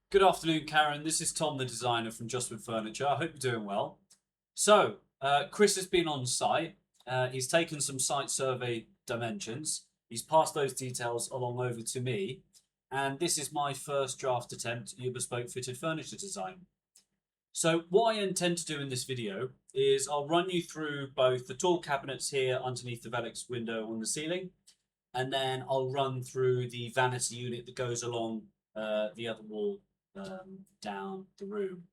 Good afternoon, Karen. This is Tom, the designer from Just With Furniture. I hope you're doing well. So, Chris has been on site. He's taken some site survey dimensions. He's passed those details along over to me. And this is my first draft attempt at your bespoke fitted furniture design. So what I intend to do in this video is I'll run you through both the tall cabinets here underneath the Velux window on the ceiling, and then I'll run through the vanity unit that goes along the other wall down the room.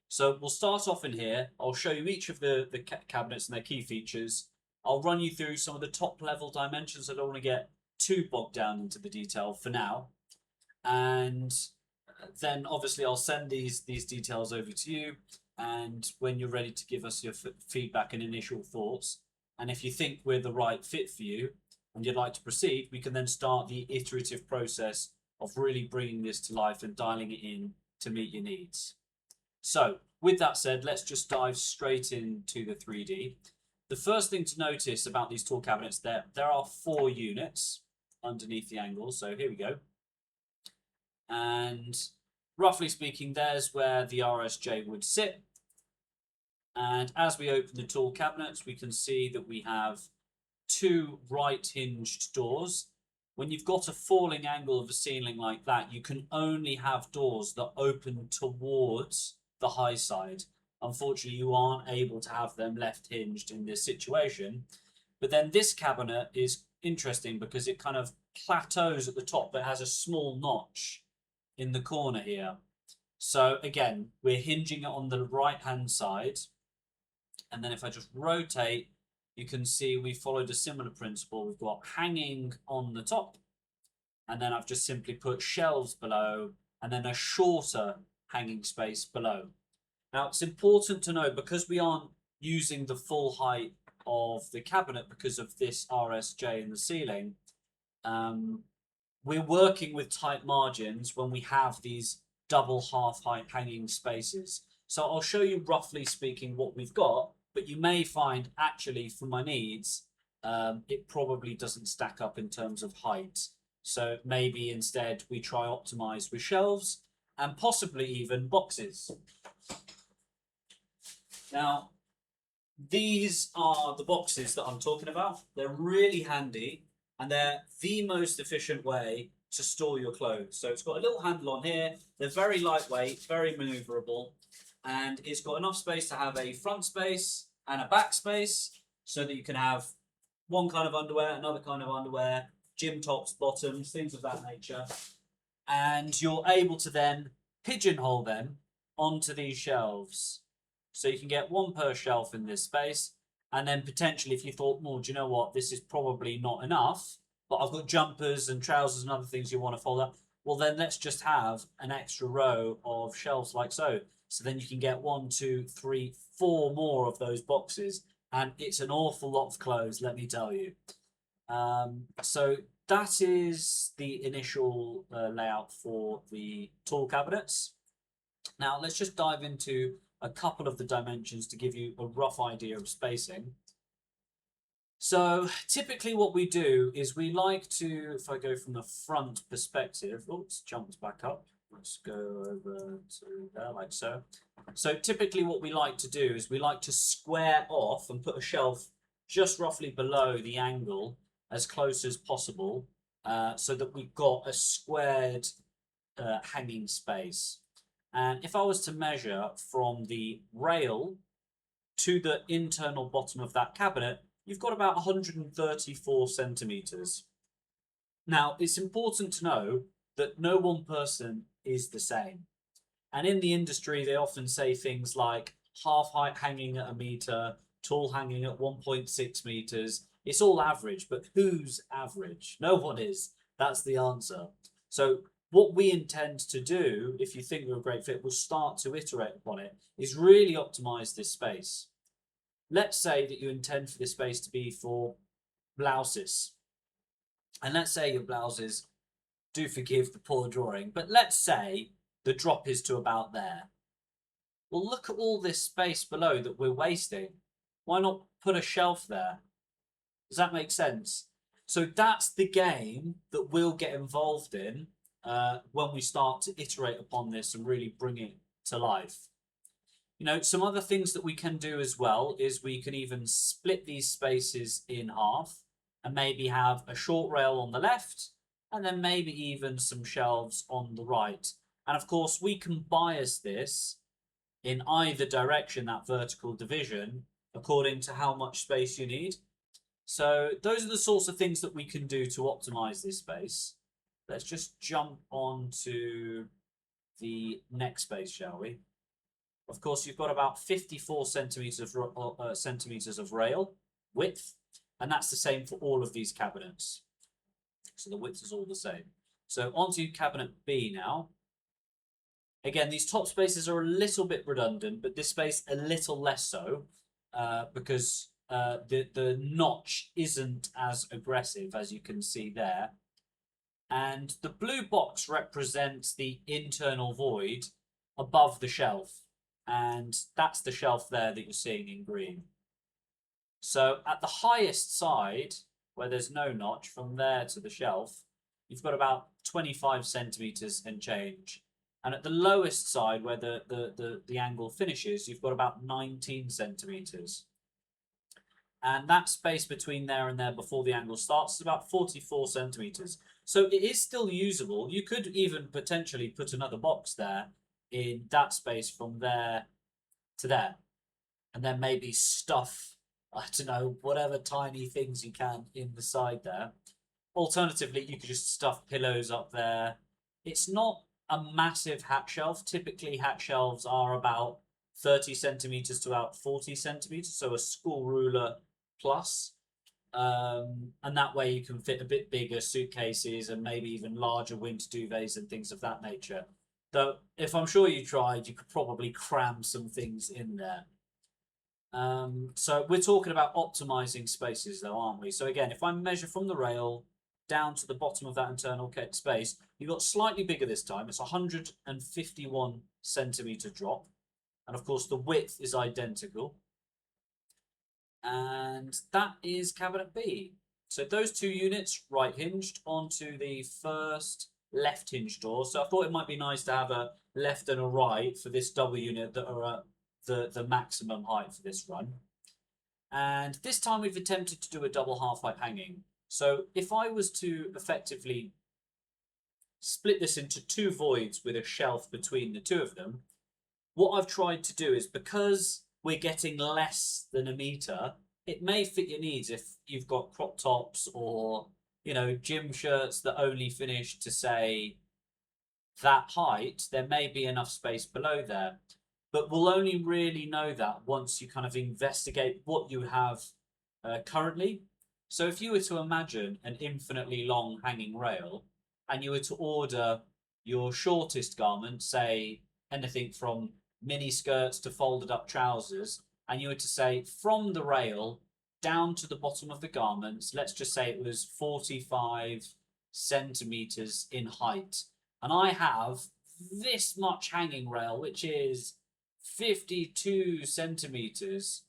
So we'll start off in here. I'll show you each of the cabinets and their key features. I'll run you through some of the top level dimensions. I don't want to get too bogged down into the detail for now. And then obviously I'll send these details over to you. And when you're ready to give us your feedback and initial thoughts, and if you think we're the right fit for you and you'd like to proceed, we can then start the iterative process of really bringing this to life and dialing it in to meet your needs. So with that said, let's just dive straight into the 3D. The first thing to notice about these tall cabinets, there are 4 units underneath the angle. So here we go. And roughly speaking, there's where the RSJ would sit. And as we open the tall cabinets, we can see that we have 2 right hinged doors. When you've got a falling angle of a ceiling like that, you can only have doors that open towards the high side. Unfortunately, you aren't able to have them left hinged in this situation. But then this cabinet is interesting because it kind of plateaus at the top, but has a small notch in the corner here. So again, we're hinging it on the right hand side. And then if I just rotate, you can see we followed a similar principle. We've got hanging on the top, and then I've just simply put shelves below, and then a shorter hanging space below. Now, it's important to know, because we aren't using the full height of the cabinet because of this RSJ in the ceiling, we're working with tight margins when we have these double half height hanging spaces. So I'll show you roughly speaking what we've got, but you may find actually for my needs, it probably doesn't stack up in terms of height. So maybe instead we try optimize with shelves and possibly even boxes. Now, these are the boxes that I'm talking about. They're really handy and they're the most efficient way to store your clothes. So it's got a little handle on here. They're very lightweight, very maneuverable, and it's got enough space to have a front space and a back space so that you can have one kind of underwear, another kind of underwear, gym tops, bottoms, things of that nature. And you're able to then pigeonhole them onto these shelves. So you can get one per shelf in this space. And then potentially if you thought, well, do you know what, this is probably not enough, but I've got jumpers and trousers and other things you want to fold up, well then let's just have an extra row of shelves like so. So then you can get 1, 2, 3, 4 more of those boxes. And it's an awful lot of clothes, let me tell you. So that is the initial layout for the tall cabinets. Now let's just dive into a couple of the dimensions to give you a rough idea of spacing. So typically what we do is we like to, if I go from the front perspective, oops, jumped back up. Let's go over to there like so. So typically what we like to do is we like to square off and put a shelf just roughly below the angle as close as possible, so that we've got a squared hanging space. And if I was to measure from the rail to the internal bottom of that cabinet, you've got about 134 centimeters. Now, it's important to know that no one person is the same. And in the industry, they often say things like half height hanging at a metre, tall hanging at 1.6 metres. It's all average, but who's average? No one is. That's the answer. So what we intend to do, if you think we're a great fit, we'll start to iterate upon it, is really optimize this space. Let's say that you intend for this space to be for blouses. And let's say your blouses, do forgive the poor drawing, but let's say the drop is to about there. Well, look at all this space below that we're wasting. Why not put a shelf there? Does that make sense? So that's the game that we'll get involved in when we start to iterate upon this and really bring it to life. You know, some other things that we can do as well is we can even split these spaces in half and maybe have a short rail on the left and then maybe even some shelves on the right. And of course, we can bias this in either direction, that vertical division, according to how much space you need. So those are the sorts of things that we can do to optimize this space. Let's just jump on to the next space, shall we? Of course, you've got about 54 centimeters of rail width, and that's the same for all of these cabinets. So the width is all the same. So onto cabinet B now. Again, these top spaces are a little bit redundant, but this space a little less so, because the notch isn't as aggressive, as you can see there. And the blue box represents the internal void above the shelf. And that's the shelf there that you're seeing in green. So at the highest side, where there's no notch, from there to the shelf, you've got about 25 centimeters and change. And at the lowest side, where the angle finishes, you've got about 19 centimeters. And that space between there and there before the angle starts is about 44 centimeters. So it is still usable. You could even potentially put another box there in that space from there to there. And then maybe stuff, I don't know, whatever tiny things you can in the side there. Alternatively, you could just stuff pillows up there. It's not a massive hat shelf. Typically, hat shelves are about 30 centimeters to about 40 centimeters, so a school ruler plus. And that way you can fit a bit bigger suitcases and maybe even larger winter duvets and things of that nature. Though, if I'm sure you tried, you could probably cram some things in there. So we're talking about optimizing spaces though, aren't we? So again, if I measure from the rail down to the bottom of that internal space, you've got slightly bigger this time. It's 151 centimeter drop. And of course, the width is identical. And that is cabinet B. So those two units right hinged onto the first left hinge door. So I thought it might be nice to have a left and a right for this double unit that are at the maximum height for this run. And this time we've attempted to do a double half height hanging. So if I was to effectively split this into two voids with a shelf between the two of them, what I've tried to do is, because we're getting less than a metre, it may fit your needs if you've got crop tops or, you know, gym shirts that only finish to, say, that height. There may be enough space below there. But we'll only really know that once you kind of investigate what you have currently. So if you were to imagine an infinitely long hanging rail and you were to order your shortest garment, say anything from mini skirts to folded up trousers, and you were to say from the rail down to the bottom of the garments, let's just say it was 45 centimeters in height. And I have this much hanging rail, which is 52 centimeters.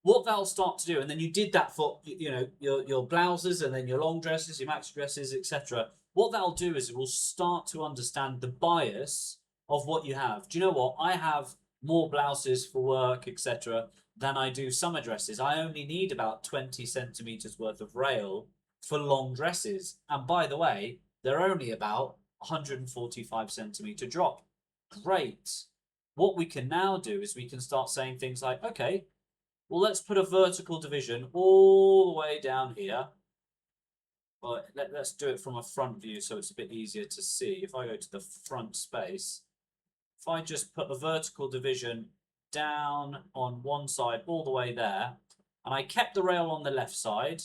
What that'll start to do, and then you did that for, you know, your blouses and then your long dresses, your maxi dresses, etc. What that'll do is it will start to understand the bias of what you have. Do you know what? I have more blouses for work, etc., than I do summer dresses. I only need about 20 centimeters worth of rail for long dresses. And by the way, they're only about 145 centimeter drop. Great. What we can now do is we can start saying things like, okay, well, let's put a vertical division all the way down here. But let's do it from a front view so it's a bit easier to see. If I go to the front space, if I just put a vertical division down on one side all the way there, and I kept the rail on the left side,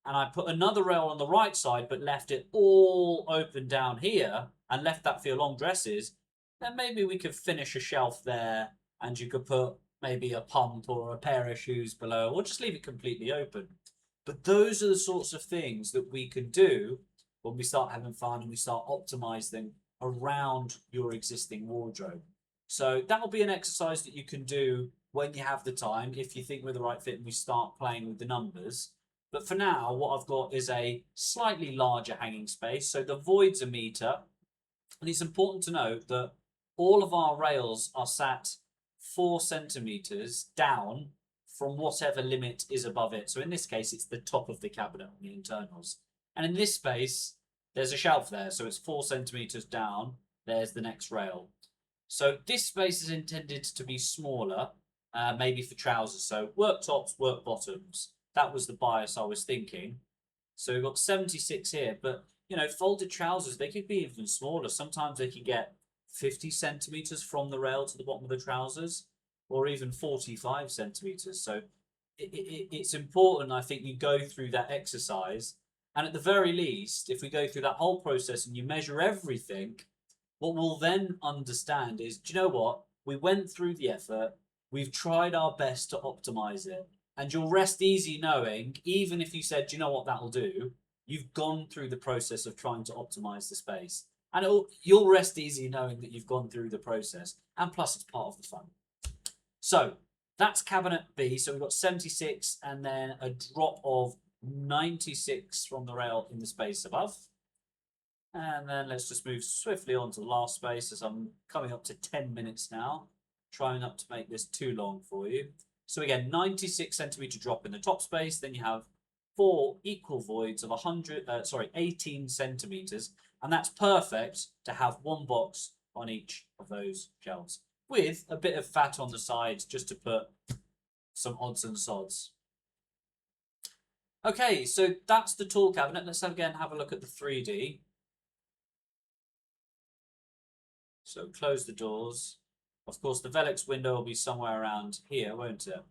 and I put another rail on the right side, but left it all open down here, and left that for your long dresses, then maybe we could finish a shelf there, and you could put maybe a pump or a pair of shoes below, or just leave it completely open. But those are the sorts of things that we can do when we start having fun and we start optimizing around your existing wardrobe. So that'll be an exercise that you can do when you have the time, if you think we're the right fit and we start playing with the numbers. But for now, what I've got is a slightly larger hanging space. So the void's a metre, And it's important to note that all of our rails are sat 4 centimetres down from whatever limit is above it. So in this case, it's the top of the cabinet on the internals. And in this space, there's a shelf there. So it's 4 centimetres down. There's the next rail. So this space is intended to be smaller, maybe for trousers. So work tops, work bottoms. That was the bias I was thinking. So we've got 76 here, but you know, folded trousers, they could be even smaller. Sometimes they can get 50 centimetres from the rail to the bottom of the trousers, or even 45 centimetres. So it's important, I think, you go through that exercise. And at the very least, if we go through that whole process and you measure everything, what we'll then understand is, do you know what? We went through the effort, we've tried our best to optimize it. And you'll rest easy knowing, even if you said, do you know what, that'll do, you've gone through the process of trying to optimize the space. And you'll rest easy knowing that you've gone through the process. And plus, it's part of the fun. So that's cabinet B. So we've got 76 and then a drop of 96 from the rail in the space above. And then let's just move swiftly on to the last space, as I'm coming up to 10 minutes now, trying not to make this too long for you. So again, 96 centimetre drop in the top space. Then you have 4 equal voids of 18 centimetres. And that's perfect to have one box on each of those shelves, with a bit of fat on the sides just to put some odds and sods. Okay, so that's the tall cabinet. Let's again have a look at the 3D. So close the doors. Of course, the Velux window will be somewhere around here, won't it?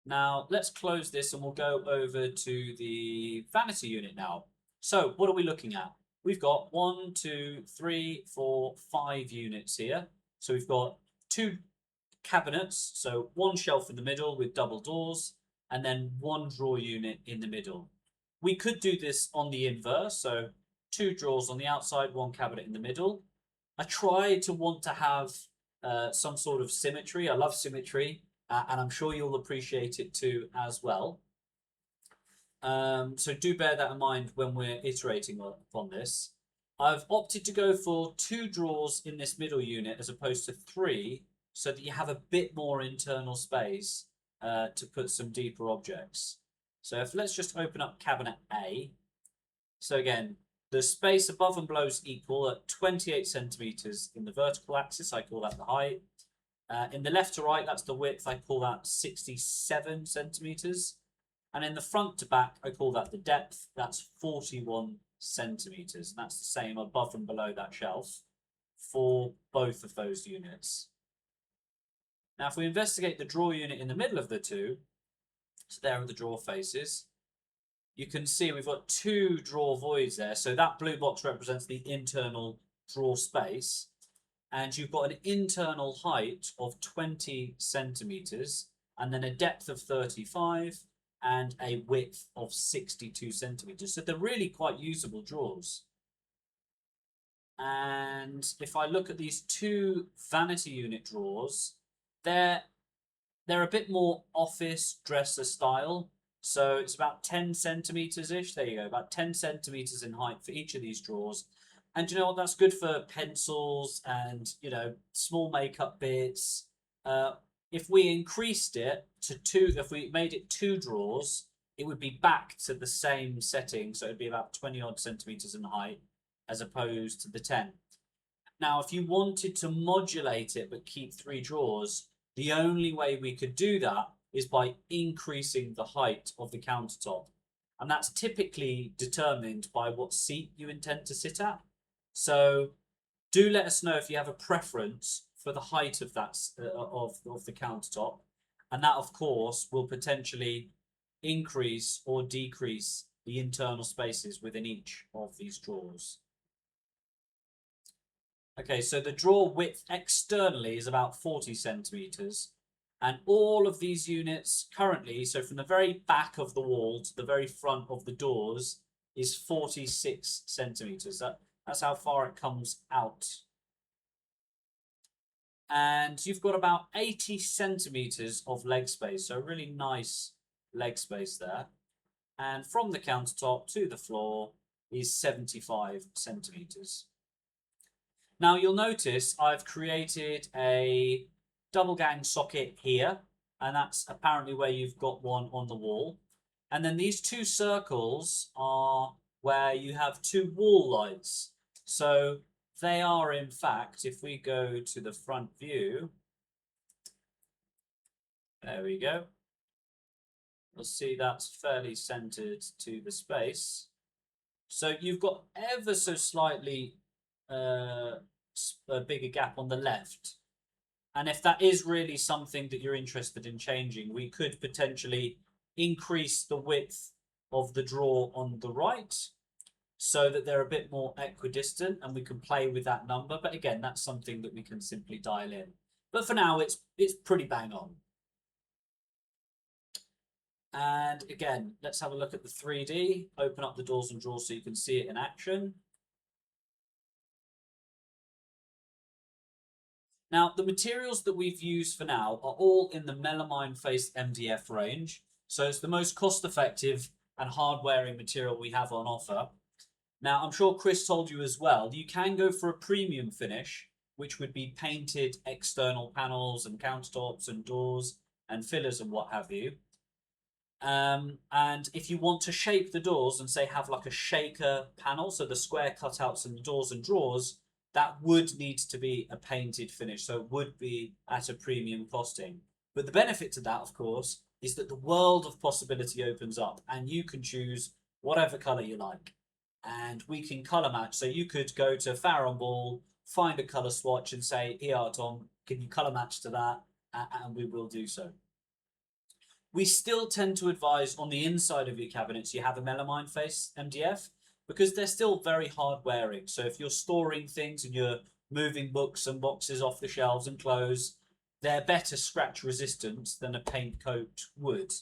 Now, let's close this and we'll go over to the vanity unit now. So, what are we looking at? We've got 1, 2, 3, 4, 5 units here. So we've got 2 cabinets, so 1 shelf in the middle with double doors, and then 1 drawer unit in the middle. We could do this on the inverse, so 2 drawers on the outside, 1 cabinet in the middle. I try to want to have some sort of symmetry. I love symmetry, and I'm sure you'll appreciate it too as well. So do bear that in mind when we're iterating on this. I've opted to go for 2 drawers in this middle unit as opposed to 3, so that you have a bit more internal space to put some deeper objects. So let's just open up cabinet A. So again, the space above and below is equal at 28 centimetres in the vertical axis. I call that the height. In the left to right, that's the width. I call that 67 centimetres. And in the front to back, I call that the depth. That's 41 centimetres. And that's the same above and below that shelf for both of those units. Now, if we investigate the drawer unit in the middle of the two, so there are the drawer faces, you can see we've got 2 drawer voids there. So that blue box represents the internal drawer space. And you've got an internal height of 20 centimetres and then a depth of 35 and a width of 62 centimetres. So they're really quite usable drawers. And if I look at these 2 vanity unit drawers, they're a bit more office dresser style. So it's about 10 centimetres-ish. There you go, about 10 centimetres in height for each of these drawers. And you know what? That's good for pencils and, you know, small makeup bits. If we increased it to 2, if we made it 2 drawers, it would be back to the same setting. So it'd be about 20 odd centimetres in height as opposed to the 10. Now, if you wanted to modulate it but keep 3 drawers, the only way we could do that is by increasing the height of the countertop. And that's typically determined by what seat you intend to sit at. So do let us know if you have a preference for the height of that of the countertop. And that, of course, will potentially increase or decrease the internal spaces within each of these drawers. Okay, so the drawer width externally is about 40 centimetres. And all of these units currently, so from the very back of the wall to the very front of the doors, is 46 centimetres. That's how far it comes out. And you've got about 80 centimetres of leg space, so a really nice leg space there. And from the countertop to the floor is 75 centimetres. Now you'll notice I've created a double gang socket here, and that's apparently where you've got one on the wall. And then these two circles are where you have two wall lights. So they are, in fact, if we go to the front view, there we go. You'll see that's fairly centered to the space. So you've got ever so slightly a bigger gap on the left. And if that is really something that you're interested in changing, we could potentially increase the width of the drawer on the right so that they're a bit more equidistant, and we can play with that number. But again, that's something that we can simply dial in. But for now, it's pretty bang on. And again, let's have a look at the 3D. Open up the doors and drawers so you can see it in action. Now, the materials that we've used for now are all in the melamine-faced MDF range. So it's the most cost-effective and hard-wearing material we have on offer. Now, I'm sure Chris told you as well, you can go for a premium finish, which would be painted external panels and countertops and doors and fillers and what have you. And if you want to shape the doors and say have like a shaker panel, so the square cutouts and the doors and drawers, that would need to be a painted finish, so it would be at a premium costing. But the benefit to that, of course, is that the world of possibility opens up and you can choose whatever colour you like. And we can colour match, so you could go to Farron Ball, find a colour swatch and say, here, Tom, can you colour match to that? And we will do so. We still tend to advise on the inside of your cabinets you have a melamine-faced MDF, because they're still very hard wearing. So if you're storing things and you're moving books and boxes off the shelves and clothes, they're better scratch resistant than a paint coat would.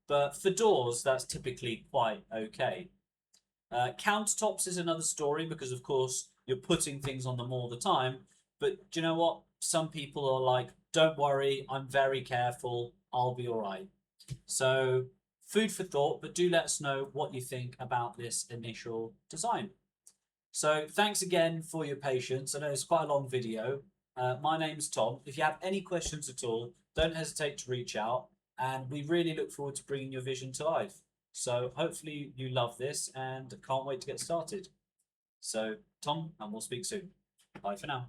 But for doors, that's typically quite okay. Countertops is another story because, of course, you're putting things on them all the time. But do you know what? Some people are like, don't worry, I'm very careful, I'll be all right. So food for thought, but do let us know what you think about this initial design. So thanks again for your patience. I know it's quite a long video. My name's Tom. If you have any questions at all, don't hesitate to reach out, and we really look forward to bringing your vision to life. So hopefully you love this and can't wait to get started. So Tom, and we'll speak soon. Bye for now.